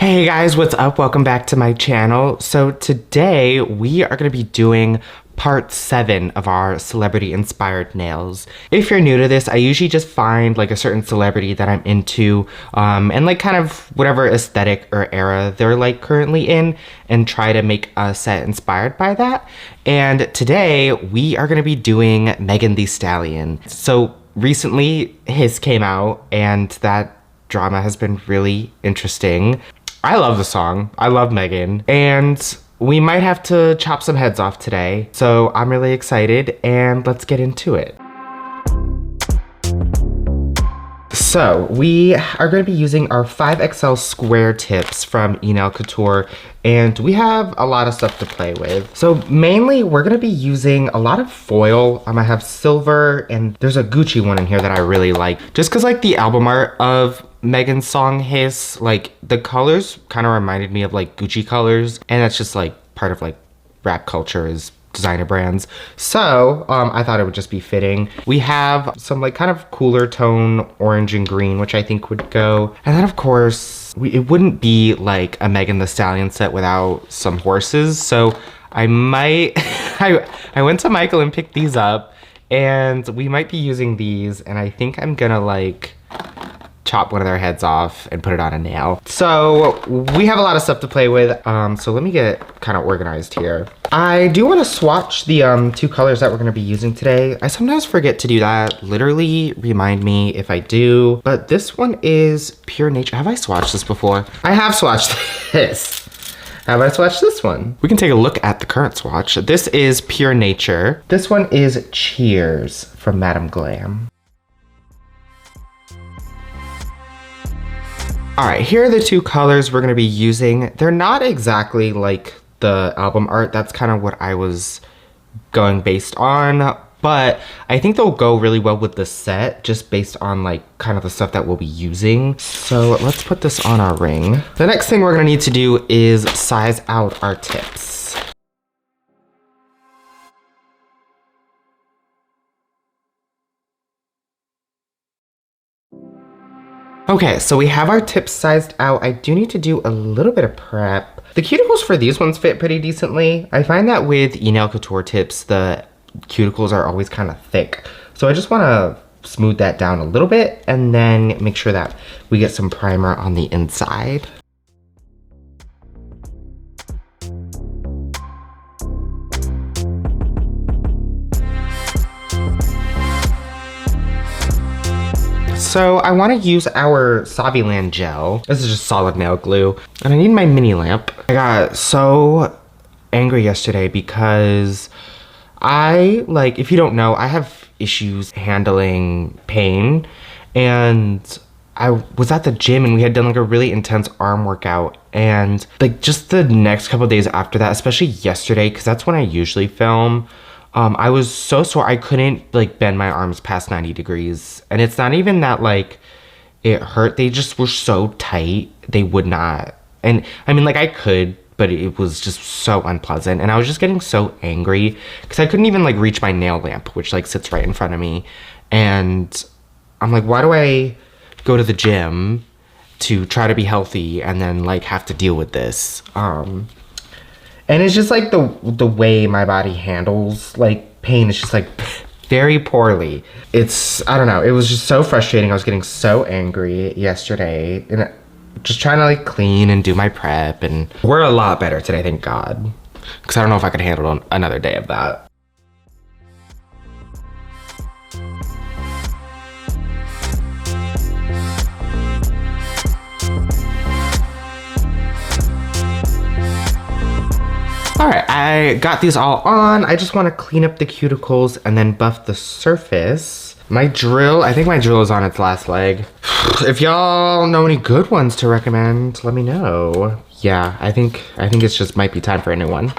Hey guys, what's up? Welcome back to my channel. So today we are going to be doing part 7 of our celebrity inspired nails. If you're new to this, I usually just find like a certain celebrity that I'm into and like kind of whatever aesthetic or era they're like currently in and try to make a set inspired by that. And today we are going to be doing Megan Thee Stallion. So recently his came out and that drama has been really interesting. I love the song. I love Megan. And we might have to chop some heads off today. So I'm really excited and let's get into it. So we are going to be using our 5XL square tips from Nail Couture, and we have a lot of stuff to play with. So mainly we're going to be using a lot of foil. I have silver, and there's a Gucci one in here that I really like. Just because like the album art of Megan's song Hiss, like the colors kind of reminded me of like Gucci colors, and that's just like part of like rap culture is designer brands. So I thought it would just be fitting. We have some like kind of cooler tone orange and green, which I think would go. And then of course, it wouldn't be like a Megan Thee Stallion set without some horses. So I might, I went to Michael and picked these up, and we might be using these, and I think I'm gonna like chop one of their heads off and put it on a nail. So we have a lot of stuff to play with. So let me get kind of organized here. I do want to swatch the two colors that we're going to be using today. I sometimes forget to do that. Literally remind me if I do. But this one is Pure Nature. Have I swatched this before? I have swatched this. Have I swatched this one? We can take a look at the current swatch. This is Pure Nature. This one is Cheers from Madam Glam. All right, here are the two colors we're gonna be using. They're not exactly like the album art. That's kind of what I was going based on, but I think they'll go really well with the set just based on like kind of the stuff that we'll be using. So let's put this on our ring. The next thing we're gonna need to do is size out our tips. Okay, so we have our tips sized out. I do need to do a little bit of prep. The cuticles for these ones fit pretty decently. I find that with Nail Couture tips, the cuticles are always kind of thick. So I just want to smooth that down a little bit and then make sure that we get some primer on the inside. So I want to use our Saviland gel. This is just solid nail glue. And I need my mini lamp. I got so angry yesterday because if you don't know, I have issues handling pain. And I was at the gym and we had done like a really intense arm workout. And like just the next couple of days after that, especially yesterday, because that's when I usually film, I was so sore I couldn't like bend my arms past 90 degrees. And it's not even that like it hurt, they just were so tight, they would not. And I mean like I could, but it was just so unpleasant. And I was just getting so angry because I couldn't even like reach my nail lamp, which like sits right in front of me. And I'm like, why do I go to the gym to try to be healthy and then like have to deal with this? And it's just like the way my body handles like pain is just like very poorly. I don't know, it was just so frustrating. I was getting so angry yesterday and just trying to like clean and do my prep, and we're a lot better today, thank God. Because I don't know if I could handle another day of that. All right, I got these all on. I just want to clean up the cuticles and then buff the surface. I think my drill is on its last leg. If y'all know any good ones to recommend, let me know. Yeah, I think it's just might be time for a new one.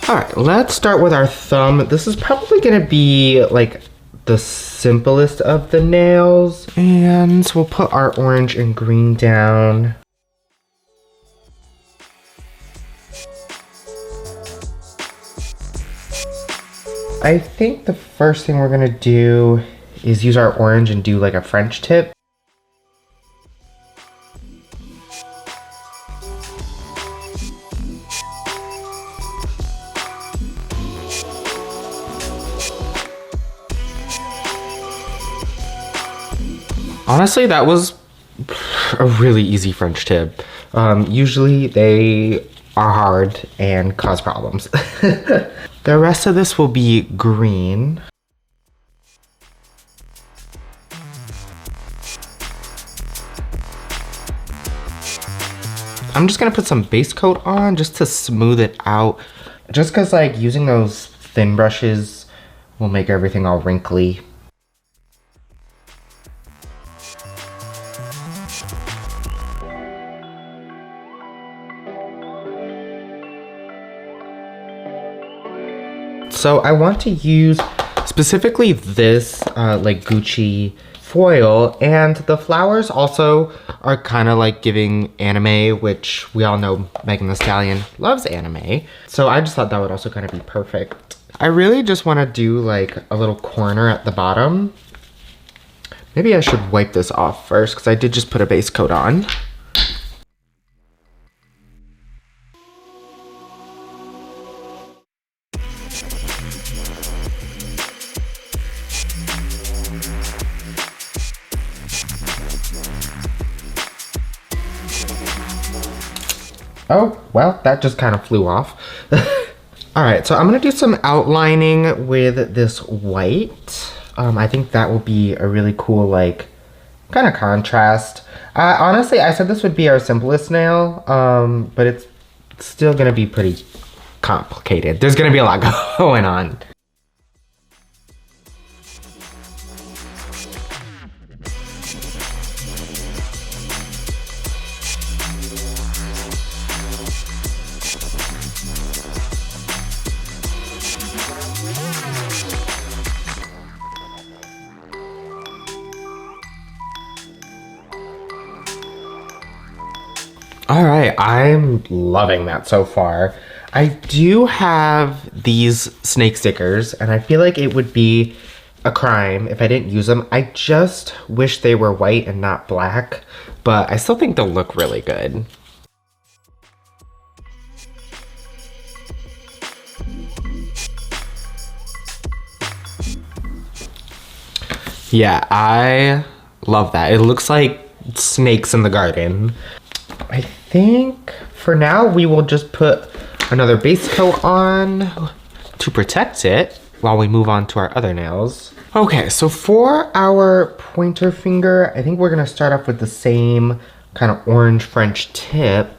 All right, let's start with our thumb. This is probably gonna be like the simplest of the nails. And so we'll put our orange and green down. I think the first thing we're gonna do is use our orange and do like a French tip. Honestly, that was a really easy French tip. Usually they are hard and cause problems. The rest of this will be green. I'm just gonna put some base coat on just to smooth it out. Just cause like using those thin brushes will make everything all wrinkly. So I want to use specifically this like Gucci foil, and the flowers also are kind of like giving anime, which we all know Megan Thee Stallion loves anime. So I just thought that would also kind of be perfect. I really just want to do like a little corner at the bottom. Maybe I should wipe this off first because I did just put a base coat on. Oh, well, that just kind of flew off. All right, so I'm gonna do some outlining with this white. I think that will be a really cool, like, kind of contrast. Honestly, I said this would be our simplest nail, but it's still gonna be pretty complicated. There's gonna be a lot going on. All right, I'm loving that so far. I do have these snake stickers, and I feel like it would be a crime if I didn't use them. I just wish they were white and not black, but I still think they'll look really good. Yeah, I love that. It looks like snakes in the garden. I think for now we will just put another base coat on to protect it while we move on to our other nails. Okay, so for our pointer finger, I think we're gonna start off with the same kind of orange French tip.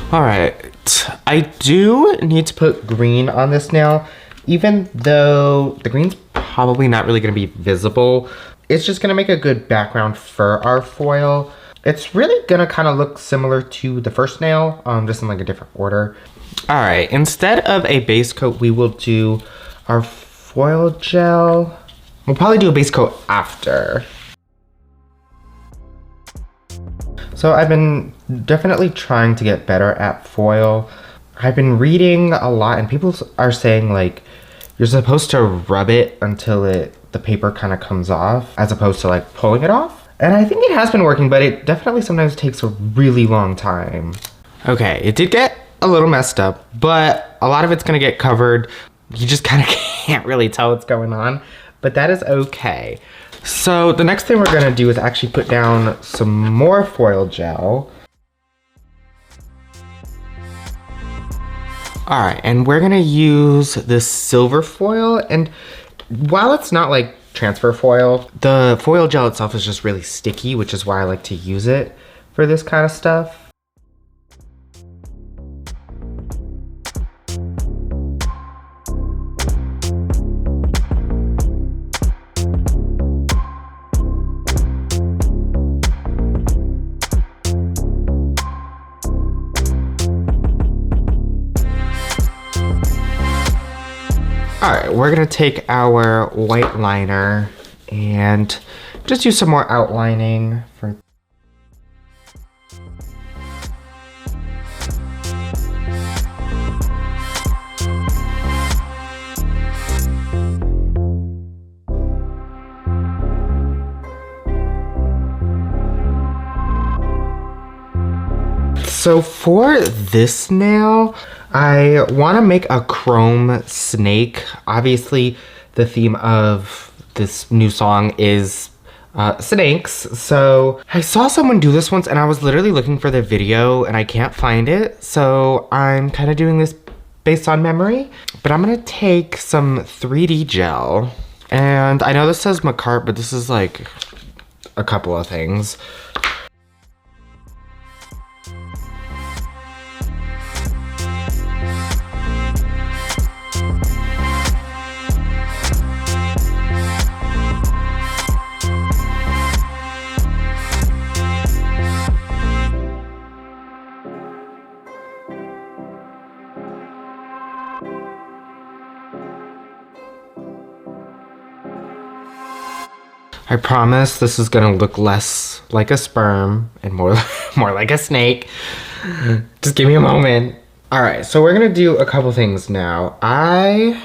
All right, I do need to put green on this nail, even though the green's probably not really gonna be visible. It's just gonna make a good background for our foil. It's really gonna kind of look similar to the first nail, just in like a different order. All right, instead of a base coat, we will do our foil gel. We'll probably do a base coat after. So I've been definitely trying to get better at foil. I've been reading a lot, and people are saying like you're supposed to rub it until the paper kind of comes off, as opposed to like pulling it off. And I think it has been working, but it definitely sometimes takes a really long time. Okay, it did get a little messed up, but a lot of it's gonna get covered. You just kind of can't really tell what's going on, but that is okay. So the next thing we're gonna do is actually put down some more foil gel. All right, and we're gonna use this silver foil, and while it's not like transfer foil. The foil gel itself is just really sticky, which is why I like to use it for this kind of stuff. All right, we're gonna take our white liner and just use some more outlining for. So for this nail, I want to make a chrome snake. Obviously, the theme of this new song is snakes. So I saw someone do this once and I was literally looking for the video and I can't find it. So I'm kind of doing this based on memory. But I'm going to take some 3D gel. And I know this says Macart, but this is like a couple of things. I promise this is gonna look less like a sperm and more like a snake. Just give me a moment. All right, so we're gonna do a couple things now. I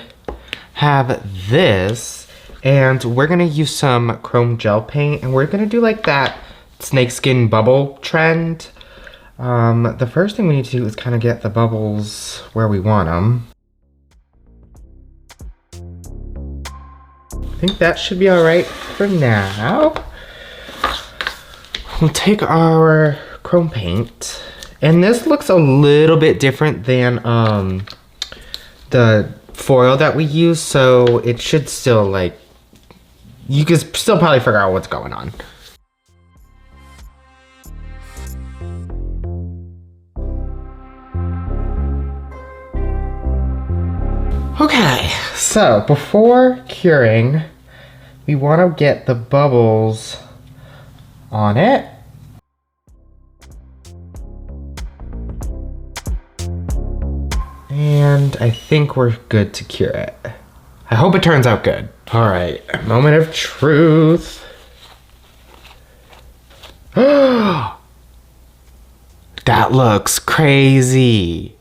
have this, and we're gonna use some chrome gel paint, and we're gonna do like that snakeskin bubble trend. The first thing we need to do is kind of get the bubbles where we want them. I think that should be all right for now. We'll take our chrome paint, and this looks a little bit different than the foil that we use, so it should still, like, you can still probably figure out what's going on. Okay, so before curing, we want to get the bubbles on it. And I think we're good to cure it. I hope it turns out good. All right, moment of truth. That looks crazy.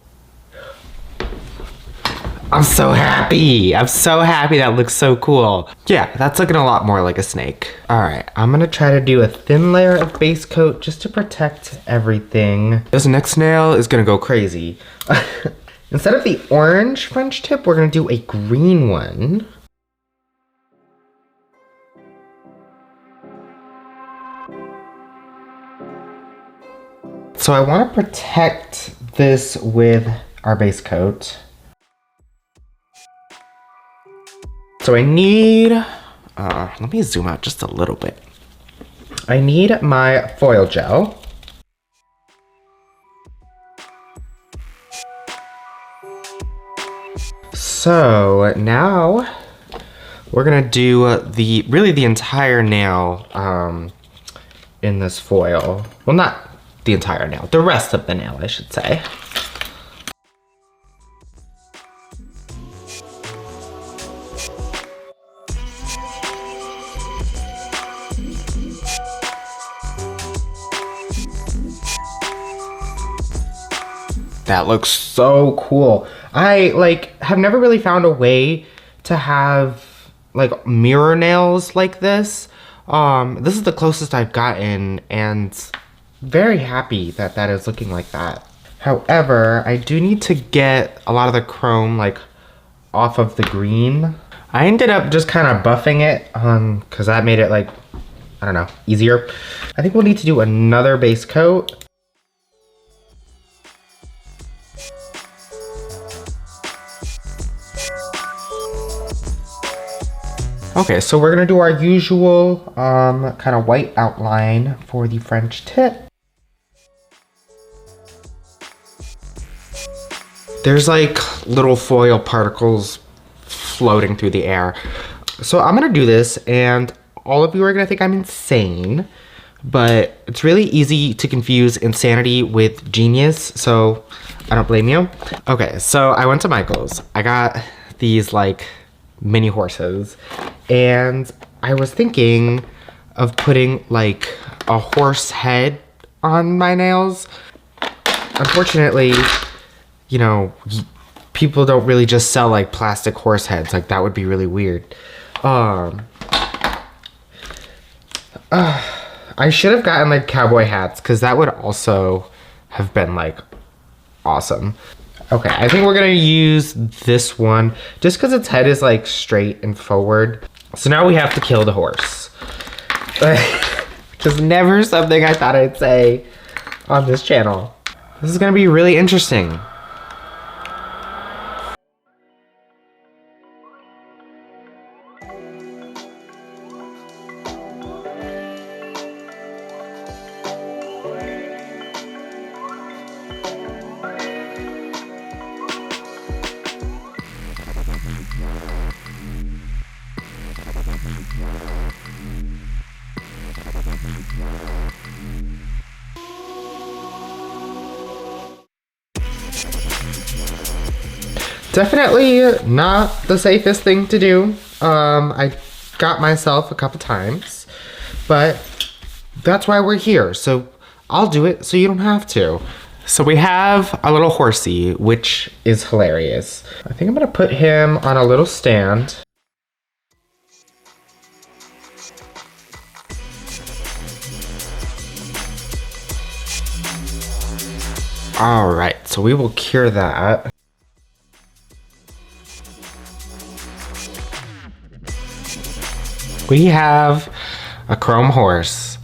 I'm so happy. I'm so happy. That looks so cool. Yeah, that's looking a lot more like a snake. All right, I'm gonna try to do a thin layer of base coat just to protect everything. This next nail is gonna go crazy. Instead of the orange French tip, we're gonna do a green one. So I wanna protect this with our base coat. So I need, let me zoom out just a little bit. I need my foil gel. So now we're gonna do the entire nail in this foil. Well, not the entire nail, the rest of the nail, I should say. That looks so cool. I have never really found a way to have like mirror nails like this. This is the closest I've gotten, and very happy that that is looking like that. However, I do need to get a lot of the chrome like off of the green. I ended up just kind of buffing it because that made it like, I don't know, easier. I think we'll need to do another base coat. Okay, so we're gonna do our usual kind of white outline for the French tip. There's like little foil particles floating through the air. So I'm gonna do this and all of you are gonna think I'm insane, but it's really easy to confuse insanity with genius, so I don't blame you. Okay, so I went to Michael's. I got these like mini horses and I was thinking of putting like a horse head on my nails. Unfortunately, you know, people don't really just sell like plastic horse heads. Like that would be really weird. I should have gotten like cowboy hats because that would also have been like awesome. Okay, I think we're gonna use this one just because its head is like straight and forward. So now we have to kill the horse. Which is never something I thought I'd say on this channel. This is gonna be really interesting. Definitely not the safest thing to do. I got myself a couple times, but that's why we're here. So I'll do it so you don't have to. So we have a little horsey, which is hilarious. I think I'm gonna put him on a little stand. All right, so we will cure that. We have a chrome horse.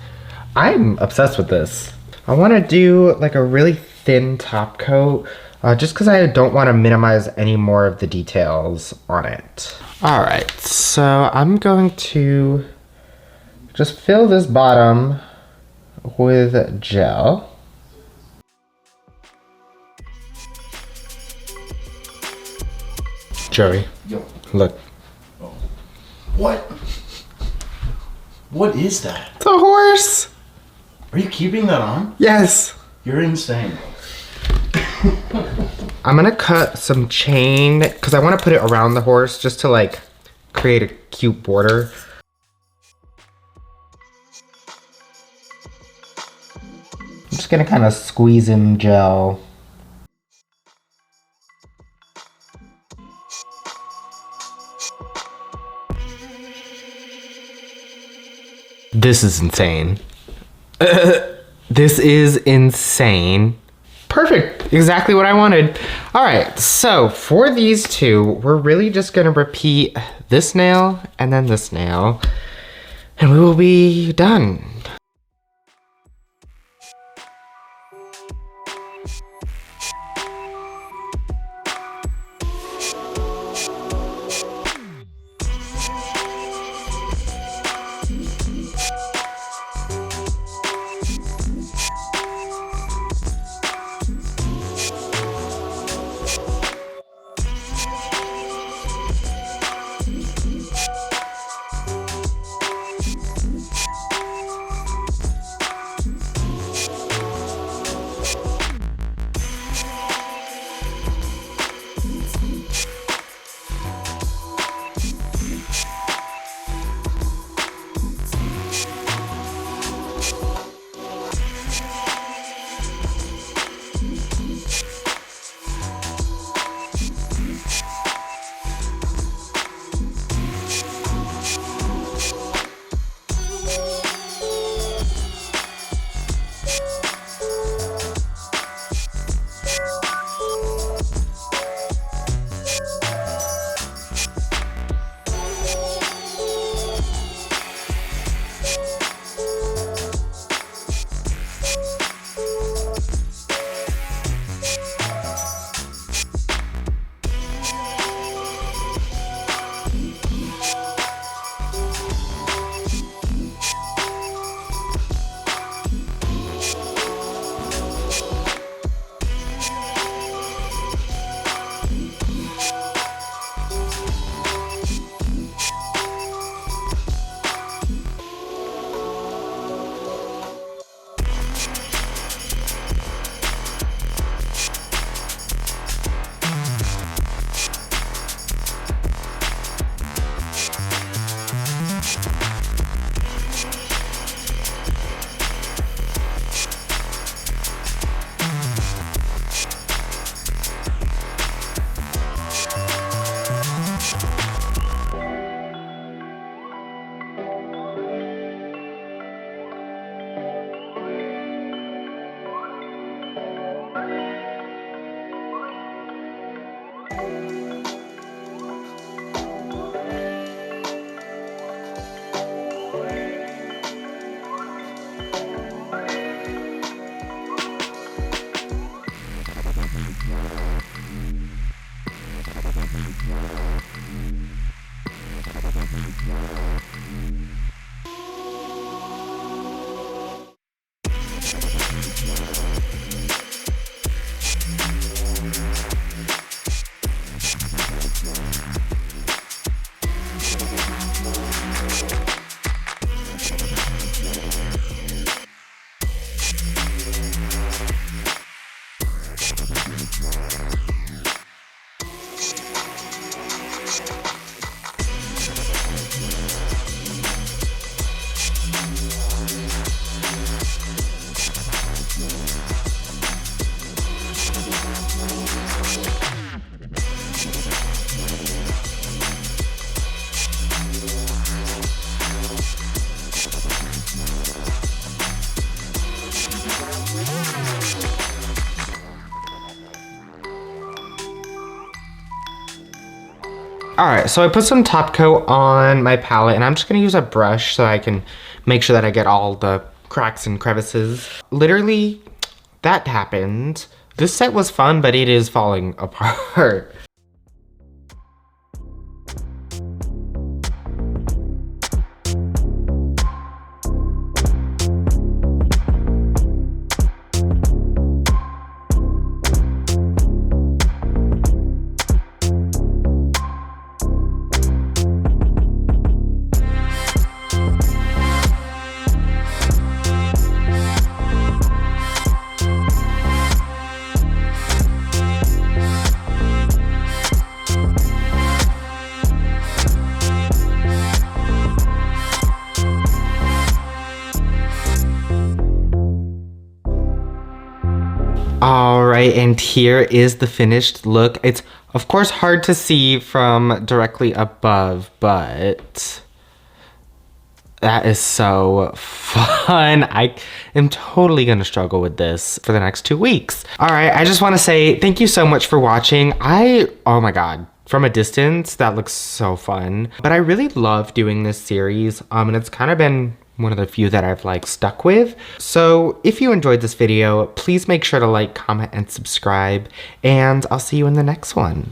I'm obsessed with this. I want to do like a really thin top coat just because I don't want to minimize any more of the details on it. All right, so I'm going to just fill this bottom with gel. Joey, Yo. Look. What? What is that? It's a horse. Are you keeping that on? Yes. You're insane. I'm gonna cut some chain because I want to put it around the horse just to like create a cute border. I'm just gonna kind of squeeze in gel. This is insane. This is insane. Perfect, exactly what I wanted. All right, so for these two, we're really just gonna repeat this nail and then this nail, and we will be done. All right, so I put some top coat on my palette, and I'm just gonna use a brush so I can make sure that I get all the cracks and crevices. Literally, that happened. This set was fun, but it is falling apart. All right, and here is the finished look. It's of course hard to see from directly above, but that is so fun. I am totally gonna struggle with this for the next 2 weeks. All right, I just wanna say thank you so much for watching. Oh my God. From a distance, that looks so fun. But I really love doing this series, and it's kind of been one of the few that I've like stuck with. So if you enjoyed this video, please make sure to like, comment, and subscribe, and I'll see you in the next one.